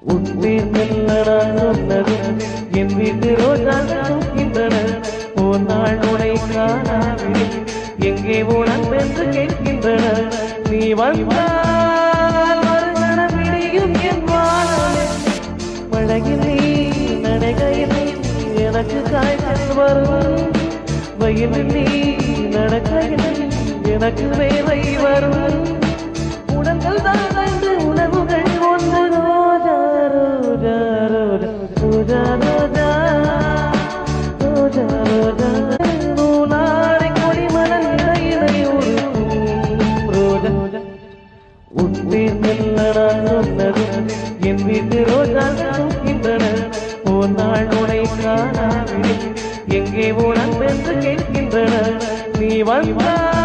உன் பேர் மெல்ல நான் சொன்னது என் வீட்டு ரோஜா தூக்கின்றன ஒரு நாள் உனை காணாவில்லை எங்கே உடன் என்று கேட்கின்றன நீ வந்தால் மறுகணம் விடியும் என் வானமே மழையில் நீ நடைகையில் எனக்கு காய்ச்சல் வரும் வயலில் நீ நடக்கையில் எனக்கு வேலை வரும் உடல்கள் தான் ரெண்டு உணவுகள் ஒன்று ரோஜா ரோஜா ரோஜா ரோஜா ரோஜா ரோஜா நூலாடை கொடிமலர் இடையிலை ரோஜா உன் பேர் மெல்ல நான் சொன்னது என் வீட்டு ரோஜா தூக்கின்றன ஒரு நாள் உனை காணாவில்லை எங்கே உடன் என்று கேட்கின்றன நீ வந்தால்